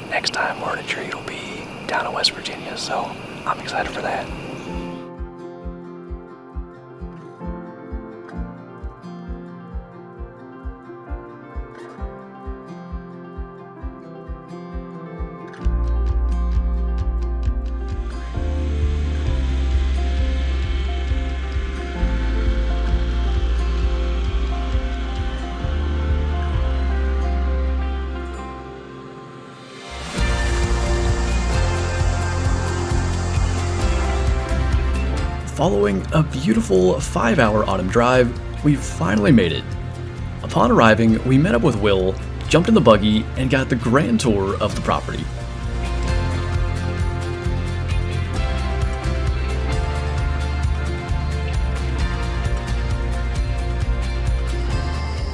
next time we're in a tree, it'll be down in West Virginia, so I'm excited for that. Following a beautiful 5-hour autumn drive, we finally made it. Upon arriving, we met up with Will, jumped in the buggy, and got the grand tour of the property.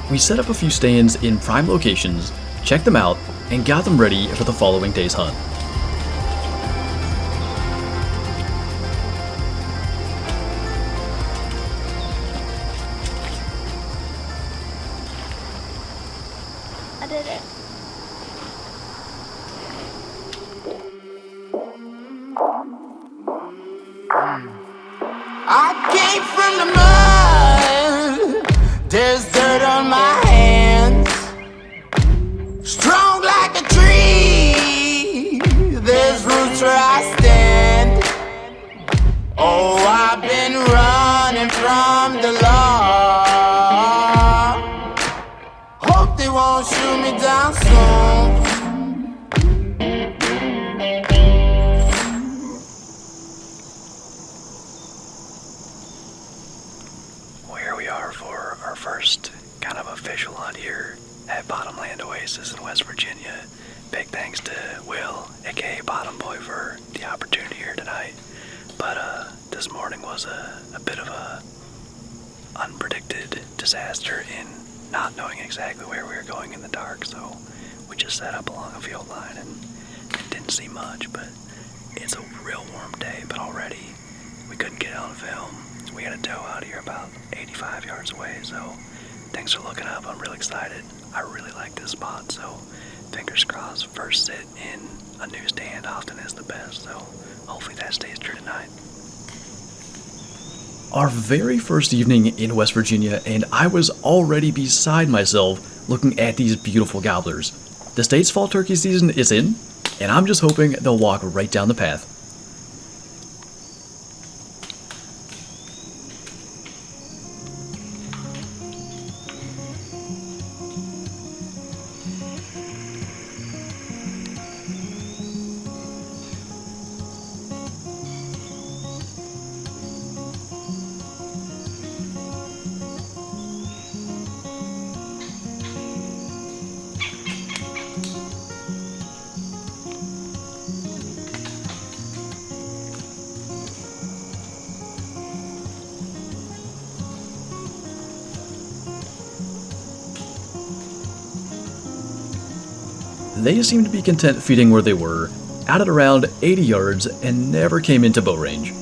We set up a few stands in prime locations, checked them out, and got them ready for the following day's hunt. I did it. I came from the mud. There's dirt on my hands. Strong like a tree. There's roots where I stand. Oh, I've been running from the law. Hope they won't shoot me down soon. Well, here we are for our first kind of official hunt here at Bottomland Oasis in West Virginia. Big thanks to Will, aka Bottomboy, for the opportunity here tonight. But this morning was a bit of a unpredicted disaster in not knowing exactly where we were going in the dark, so we just set up along a field line and didn't see much. But it's a real warm day, but already we couldn't get it on film. We had a doe out here about 85 yards away, so thanks for looking up. I'm really excited. I really like this spot, so fingers crossed, first sit in a new stand often is the best, so hopefully that stays true tonight. Our very first evening in West Virginia, and I was already beside myself looking at these beautiful gobblers. The state's fall turkey season is in, and I'm just hoping they'll walk right down the path. They seemed to be content feeding where they were, out at around 80 yards, and never came into bow range.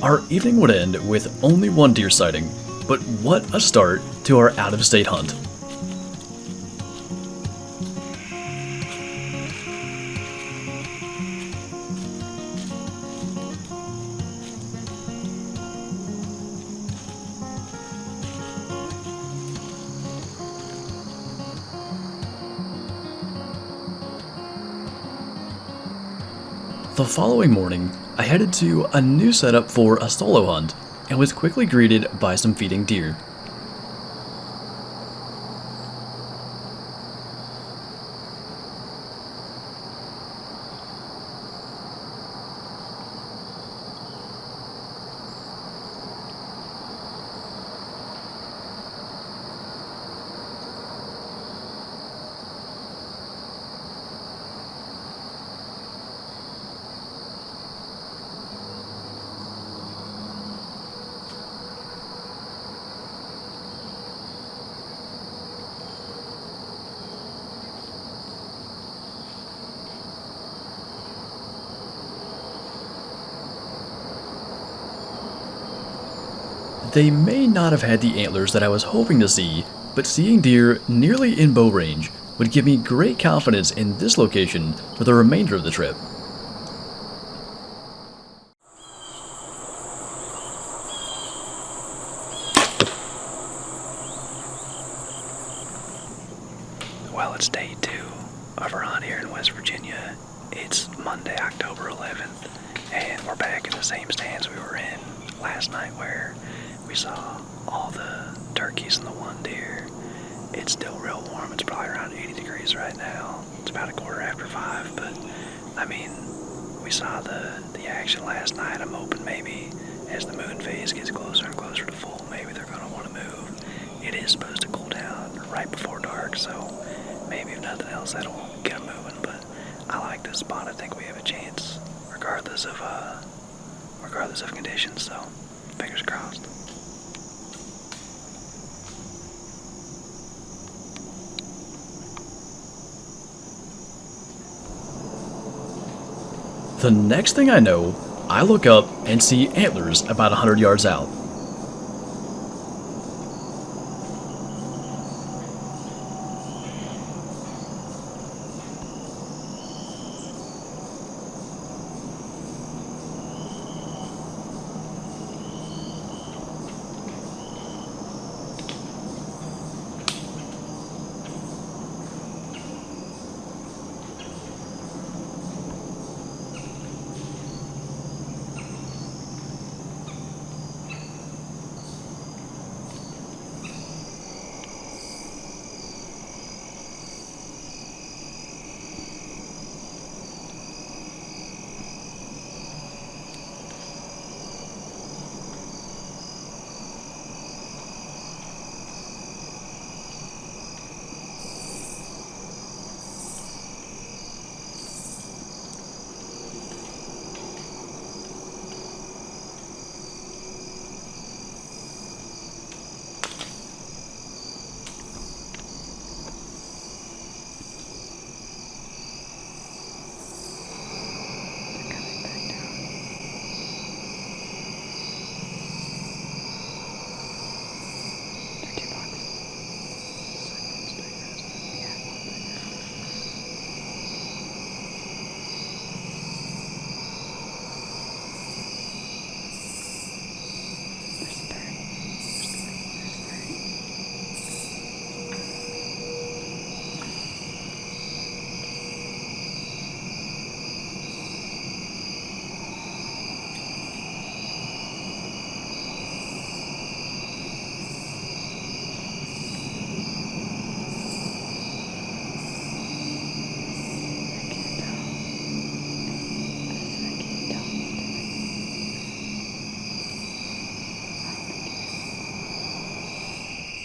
Our evening would end with only one deer sighting, but what a start to our out-of-state hunt. The following morning, I headed to a new setup for a solo hunt and was quickly greeted by some feeding deer. They may not have had the antlers that I was hoping to see, but seeing deer nearly in bow range would give me great confidence in this location for the remainder of the trip. Well, it's day 2 of our hunt here in West Virginia. It's Monday, October 11th, and we're back in the same stands we were in last night where we saw all the turkeys and the one deer. It's still real warm. It's probably around 80 degrees right now. It's about 5:15, but I mean, we saw the action last night. I'm hoping maybe as the moon phase gets closer and closer to full, maybe they're going to want to move. It is supposed to cool down right before dark, so maybe if nothing else that'll get them moving. But I like this spot. I think we have a chance regardless of conditions, so fingers crossed. The next thing I know, I look up and see antlers about 100 yards out.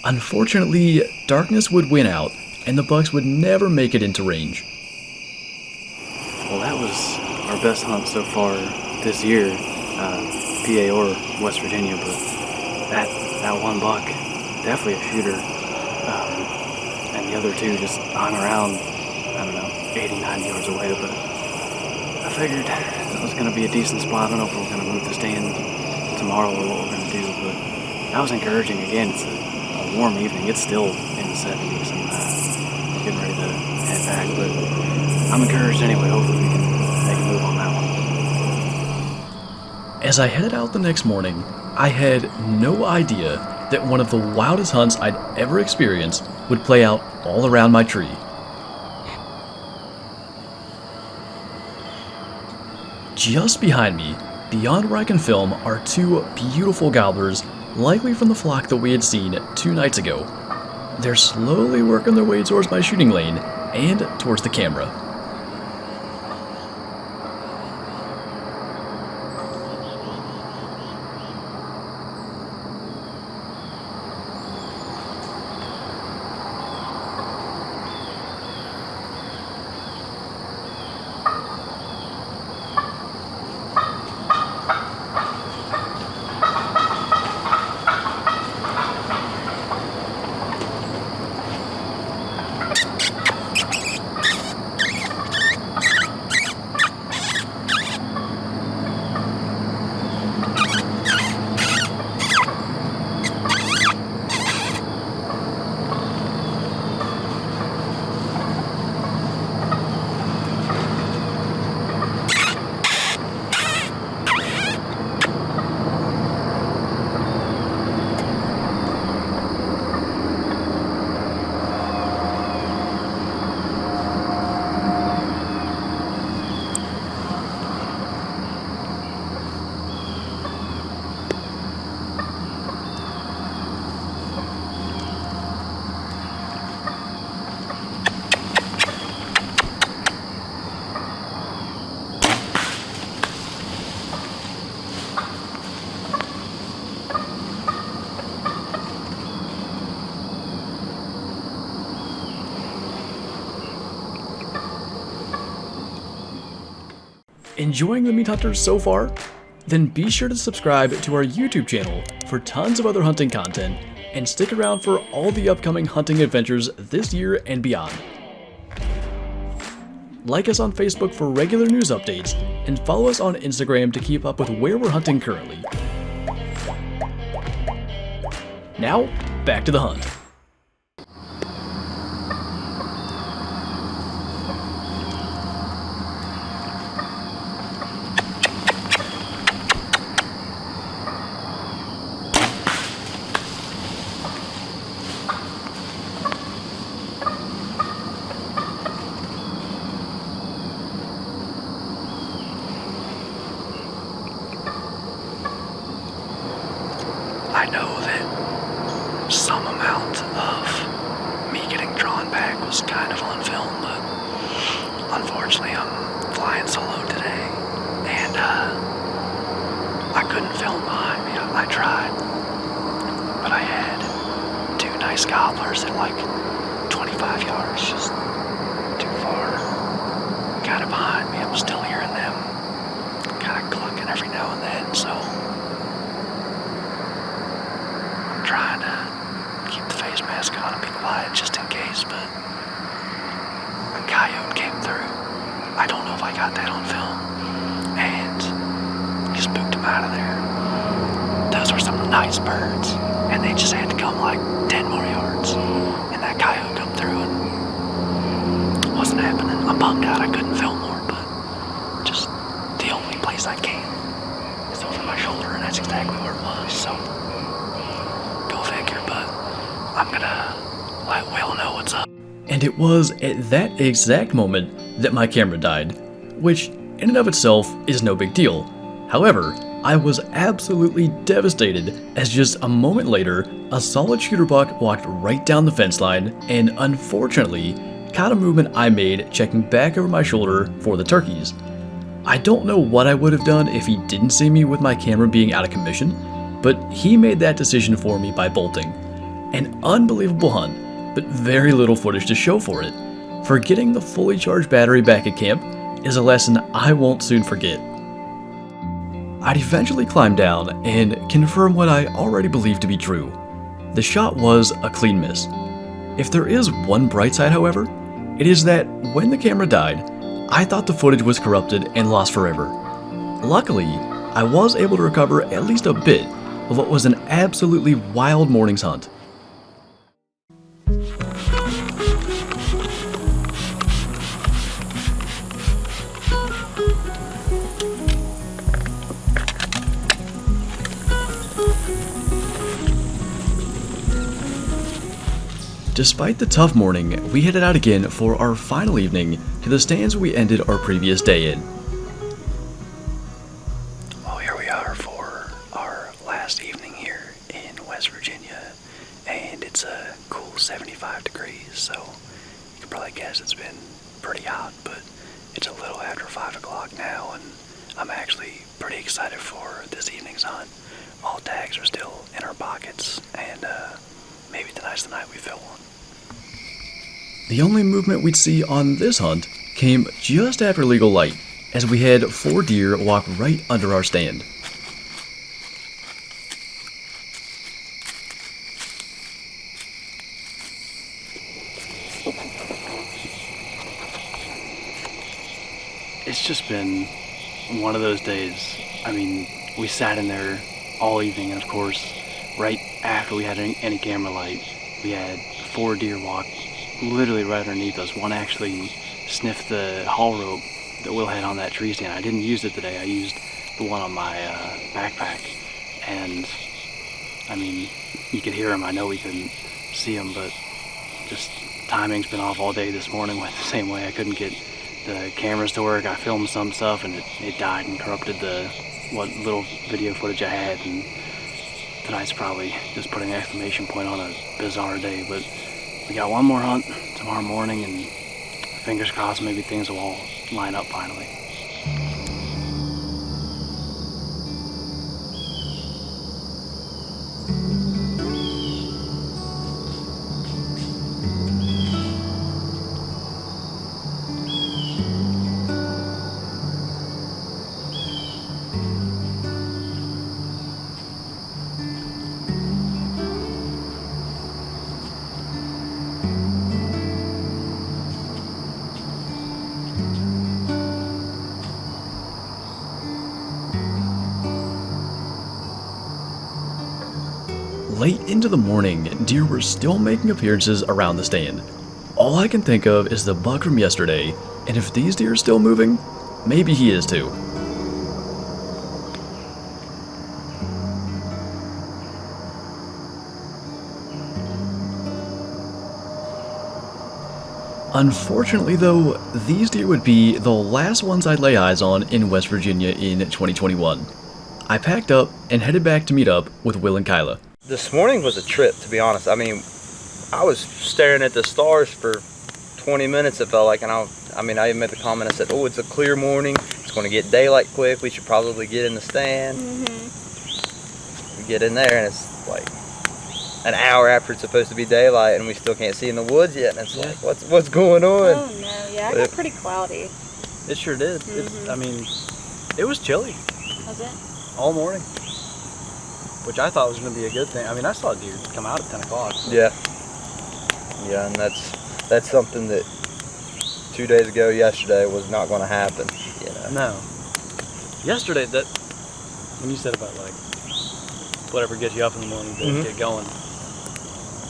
Unfortunately, darkness would win out, and the bucks would never make it into range. Well, that was our best hunt so far this year, PA or West Virginia, but that one buck, definitely a shooter, and the other two just hung around, 80, 90 yards away, but I figured that was going to be a decent spot. I don't know if we're going to move the stand tomorrow or what we're going to do, but that was encouraging. Again, it's a warm evening. It's still in the 70s, and we're getting ready to head back, but I'm encouraged anyway. Hopefully we can make a move on that one. As I headed out the next morning, I had no idea that one of the wildest hunts I'd ever experienced would play out all around my tree. Just behind me, beyond where I can film, are two beautiful gobblers, likely from the flock that we had seen 2 nights ago. They're slowly working their way towards my shooting lane and towards the camera. Enjoying the meat hunters so far? Then be sure to subscribe to our YouTube channel for tons of other hunting content, and stick around for all the upcoming hunting adventures this year and beyond. Like us on Facebook for regular news updates, and follow us on Instagram to keep up with where we're hunting currently. Now, back to the hunt. I know that some amount of me getting drawn back was kind of on film, but unfortunately I'm flying solo today, and I couldn't film behind me. I tried, but I had 2 nice gobblers at like 25 yards, just too far, kind of behind me. I'm still hearing them kind of clucking every now and then, so trying to keep the face mask on and be quiet just in case, but a coyote came through. I don't know if I got that on film, and he spooked him out of there. Those were some nice birds, and they just had to come like 10 more yards, and that coyote come through, and it wasn't happening. I'm bummed out I couldn't film more, but just the only place I can is over my shoulder, and that's exactly where it was, so figure, but I'm gonna let Will know what's up. And it was at that exact moment that my camera died, which in and of itself is no big deal. However, I was absolutely devastated as just a moment later, a solid shooter buck walked right down the fence line and unfortunately caught a movement I made checking back over my shoulder for the turkeys. I don't know what I would have done if he didn't see me with my camera being out of commission, but he made that decision for me by bolting. An unbelievable hunt, but very little footage to show for it. For getting the fully charged battery back at camp is a lesson I won't soon forget. I'd eventually climb down and confirm what I already believed to be true. The shot was a clean miss. If there is one bright side, however, it is that when the camera died, I thought the footage was corrupted and lost forever. Luckily, I was able to recover at least a bit of what was an absolutely wild morning's hunt. Despite the tough morning, we headed out again for our final evening to the stands we ended our previous day in. so you can probably guess it's been pretty hot, but it's a little after 5 o'clock now, and I'm actually pretty excited for this evening's hunt. All tags are still in our pockets, and maybe tonight's the night we fill one. The only movement we'd see on this hunt came just after legal light, as we had 4 deer walk right under our stand. It's just been one of those days. I mean, we sat in there all evening, and of course, right after we had any camera light, we had 4 deer walk literally right underneath us. One actually sniffed the haul rope that Will had on that tree stand. I didn't use it today. I used the one on my backpack, and I mean, you could hear him. I know we couldn't see him, but just timing's been off all day. This morning went the same way. I couldn't get the cameras to work. I filmed some stuff and it died and corrupted what little video footage I had, and tonight's probably just putting an exclamation point on a bizarre day. But we got one more hunt tomorrow morning, and fingers crossed maybe things will all line up finally. Late into the morning, deer were still making appearances around the stand. All I can think of is the buck from yesterday, and if these deer are still moving, maybe he is too. Unfortunately though, these deer would be the last ones I'd lay eyes on in West Virginia in 2021. I packed up and headed back to meet up with Will and Kyla. This morning was a trip, to be honest. I mean, I was staring at the stars for 20 minutes, it felt like, and I even made the comment, I said, oh, it's a clear morning, it's going to get daylight quick, we should probably get in the stand. We get in there, and it's like an hour after it's supposed to be daylight, and we still can't see in the woods yet, and it's like, what's going on? Oh no, yeah, it got pretty cloudy. It sure did. I mean, it was chilly Was it? all morning, which I thought was going to be a good thing. I mean, I saw deer come out at 10 o'clock. So. Yeah, and that's something that 2 days ago, yesterday, was not going to happen. You know. No. Yesterday, when you said about like whatever gets you up in the morning to get going,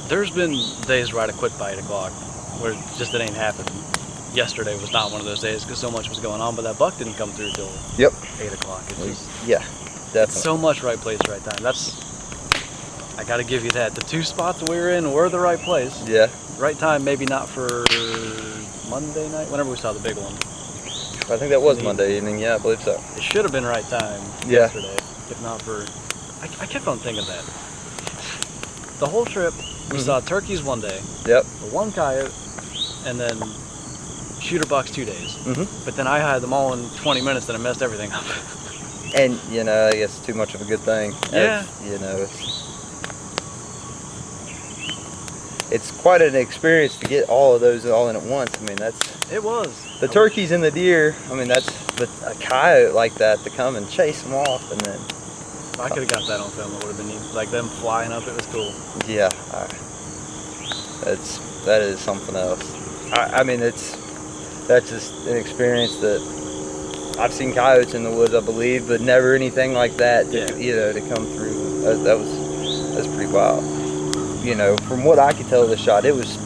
there's been days where I'd have quit by 8 o'clock, where it ain't happened. Yesterday was not one of those days because so much was going on, but that buck didn't come through till 8 o'clock. It's just, yeah, definitely. It's so much right place, right time. I got to give you that. The 2 spots we were in were the right place. Yeah. Right time, maybe not for Monday night, whenever we saw the big one. I think that was Monday evening, yeah, I believe so. It should have been right time yesterday, if not for... I kept on thinking that. The whole trip, we saw turkeys one day, Yep. the one coyote, and then shooter bucks 2 days. But then I had them all in 20 minutes and I messed everything up. And, you know, I guess too much of a good thing. Yeah. You know, it's quite an experience to get all of those all in at once. I mean, It was. the turkeys and the deer. I mean, but a coyote like that to come and chase them off, and then If I could have got that on film, it would have been neat. Like them flying up, it was cool. yeah, that is something else. I mean, that's just an experience that I've seen coyotes in the woods, I believe, but never anything like that. To come through. That's pretty wild. You know, from what I could tell of the shot, it was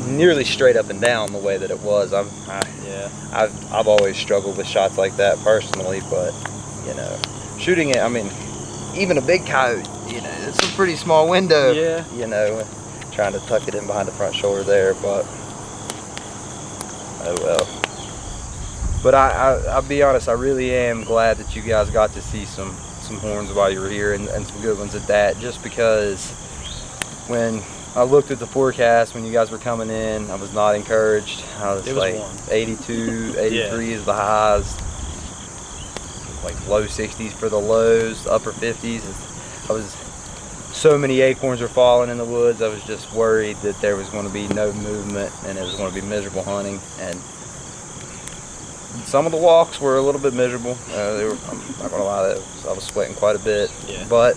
nearly straight up and down the way that it was. I've always struggled with shots like that personally, but you know, shooting it, I mean, even a big coyote, you know, it's a pretty small window. Yeah. You know, trying to tuck it in behind the front shoulder there, but oh well. But I'll be honest, I really am glad that you guys got to see some horns while you were here, and some good ones at that, just because when I looked at the forecast when you guys were coming in. I was not encouraged. It was like warm. 82, 83 is the highs. Like low 60s for the lows, upper 50s. So many acorns were falling in the woods. I was just worried that there was going to be no movement and it was going to be miserable hunting. And some of the walks were a little bit miserable. I'm not going to lie, I was sweating quite a bit. Yeah. But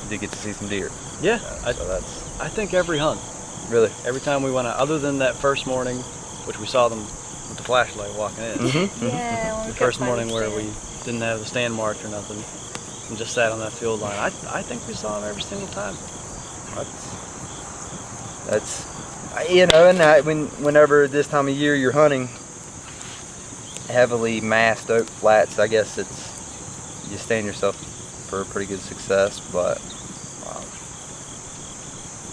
you did get to see some deer. Yeah, So I think every hunt, really. every time we went out, other than that first morning, which we saw them with the flashlight walking in. Yeah, when we The first kept morning where finding we didn't have the stand marked or nothing, and just sat on that field line. I think we saw them every single time. That's you know, and whenever this time of year you're hunting heavily massed oak flats, I guess you stand yourself for a pretty good success. But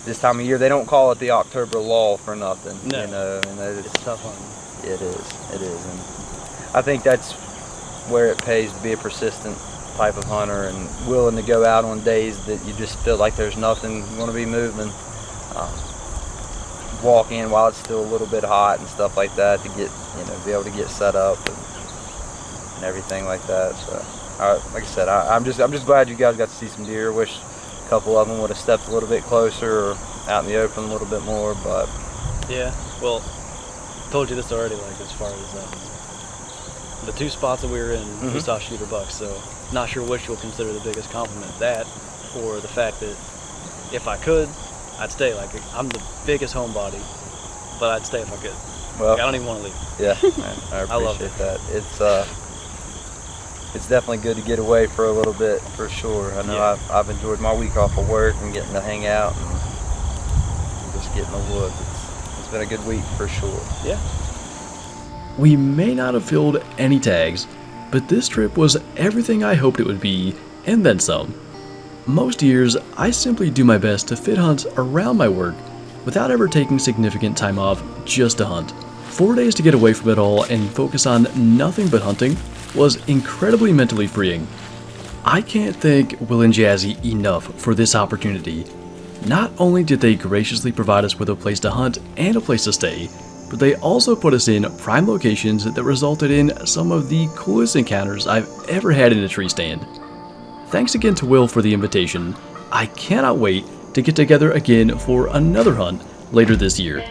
this time of year, they don't call it the October lull for nothing. No. You know, and It's tough hunting. it is, and I think that's where it pays to be a persistent type of hunter and willing to go out on days that you just feel like there's nothing going to be moving. Walk in while it's still a little bit hot and stuff like that to get, be able to get set up and everything like that. So, like I said, I'm just glad you guys got to see some deer. Wish a couple of them would have stepped a little bit closer or out in the open a little bit more, but Yeah, well, told you this already, like as far as the two spots that we were in, we saw shooter bucks, so not sure which you'll consider the biggest compliment, that or the fact that if I could, I'd stay. Like, I'm the biggest homebody, but I'd stay if I could. well, Like, I don't even want to leave. yeah, I I love appreciate that. It's definitely good to get away for a little bit, for sure. I know Yeah. I've enjoyed my week off of work and getting to hang out and just get in the woods. It's been a good week for sure. Yeah. We may not have filled any tags, but this trip was everything I hoped it would be, and then some. Most years, I simply do my best to fit hunts around my work without ever taking significant time off just to hunt. 4 days to get away from it all and focus on nothing but hunting was incredibly mentally freeing. I can't thank Will and Jazzy enough for this opportunity. Not only did they graciously provide us with a place to hunt and a place to stay, but they also put us in prime locations that resulted in some of the coolest encounters I've ever had in a tree stand. Thanks again to Will for the invitation. I cannot wait to get together again for another hunt later this year.